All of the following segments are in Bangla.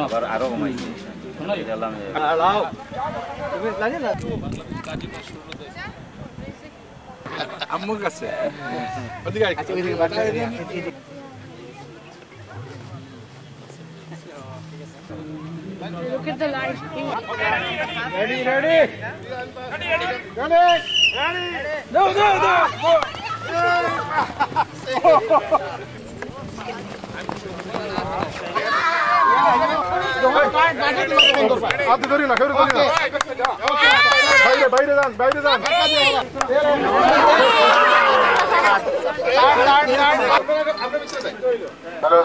আবার আরো কমাইছে আম্মুর কাছে Look at the light. Ready, ready. No, no, no. হাত ধরি না, কেউ ধরি না। বাইরে, বাইরে যান, বাইরে যান। হ্যালো।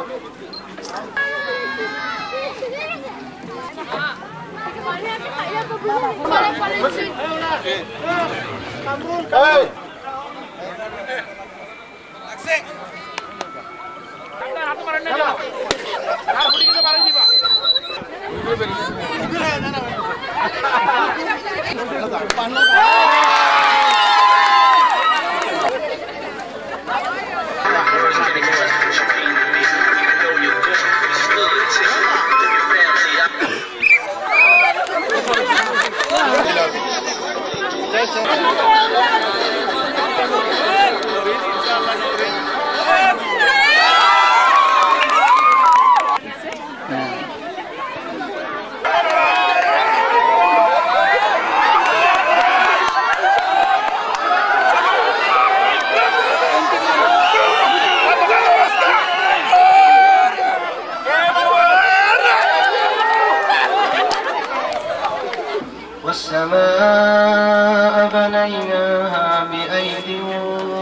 والسماء بنيناها بأيد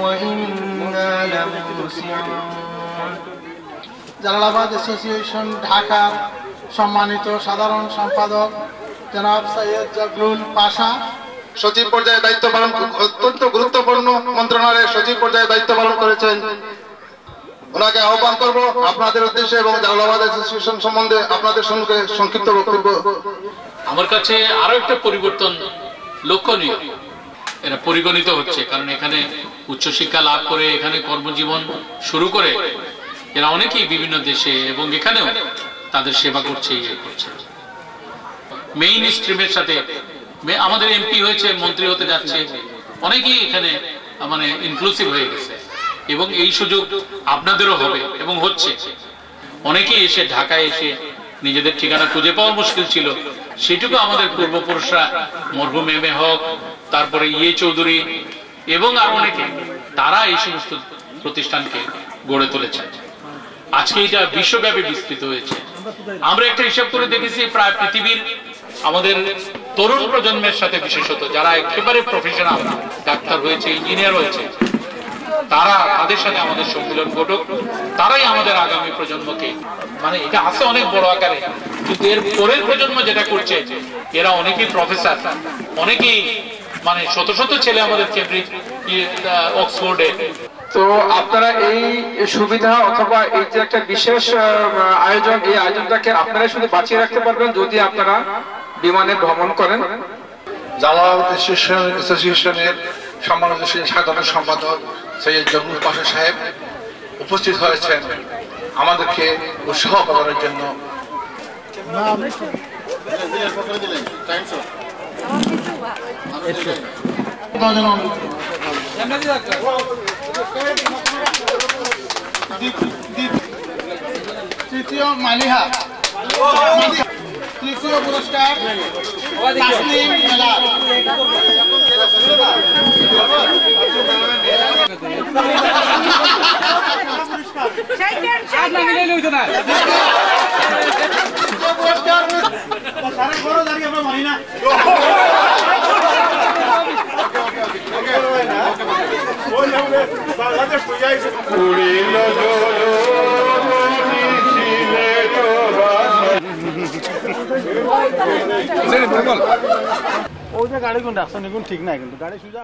وإنا لموسعون জালালাবাদ অ্যাসোসিয়েশন ঢাকার সম্মানিত সাধারণ সম্পাদক জনাব সৈয়দ জাবরুল পাশা সচিব পর্যায়ে দায়িত্ব পালন অত্যন্ত গুরুত্বপূর্ণ মন্ত্রণালয়ের সচিব পর্যায়ে দায়িত্ব পালন করেছেন। ওনাকে আহ্বান করব আপনাদের উদ্দেশ্যে এবং জালালাবাদ অ্যাসোসিয়েশন সম্বন্ধে আপনাদের সম্মুখে সংক্ষিপ্ত বক্তব্য। আমার কাছে আরো একটা পরিবর্তন লক্ষণীয়, এটা পরিগণিত হচ্ছে, কারণ এখানে উচ্চশিক্ষা লাভ করে এখানে কর্মজীবন শুরু করে এরা অনেকেই বিভিন্ন দেশে এবং এখানেও তাদের সেবা করছে, ইয়ে করছে। মেইন স্ট্রিমের সাথে আমাদের এমপি হয়েছে, মন্ত্রী হতে যাচ্ছে, অনেকেই এখানে মানে ইনক্লুসিভ হয়ে গেছে এবং এই সুযোগ আপনাদেরও হবে এবং হচ্ছে। অনেকেই এসে ঢাকায় এসে নিজেদের ঠিকানা খুঁজে পাওয়া মুশকিল ছিল, সেটুকু আমাদের পূর্বপুরুষরা মরহুম এম এ হক, তারপরে ইয়ে চৌধুরী এবং আর অনেকে, তারা এই সমস্ত প্রতিষ্ঠানকে গড়ে তুলেছেন। আজকে এটা বিশ্বব্যাপী বিস্তৃত হয়েছে। আমরা একটা হিসাব করে দেখেছি, প্রায় পৃথিবীর আমাদের তরুণ প্রজন্মের সাথে, বিশেষত যারা একেবারে প্রফেশনাল ডাক্তার হয়েছে, ইঞ্জিনিয়ার হয়েছে, তারা তাদের সাথে আমাদের সম্মিলন ঘটুক, তারাই আমাদের আগামী প্রজন্মকে, মানে এটা আছে অনেক বড় আকারে, কিন্তু এর পরের প্রজন্ম যেটা করছে এরা অনেকেই প্রফেসর, অনেকেই মানে শত শত ছেলে আমাদের কেমব্রিজ, অক্সফোর্ডে। তো আপনারা এই সুবিধা অথবা এই যে একটা বিশেষ আয়োজন, এই আয়োজনটাকে আপনারা শুধু বাঁচিয়ে রাখতে পারবেন যদি আপনারা বিমানে ভ্রমণ করেন। জালালাবাদ অ্যাসোসিয়েশনের সম্মানিত সাধারণ সম্পাদক সৈয়দ জাবরুল পাশা সাহেব উপস্থিত হয়েছেন আমাদেরকে উৎসাহ করার জন্য। তৃতীয় মালিহা, তৃতীয় পুরস্কার তাসনিম মেলার। ওই যে গাড়ি কোন রাস্তা নিগুন ঠিক নাই, কিন্তু গাড়ি সুজা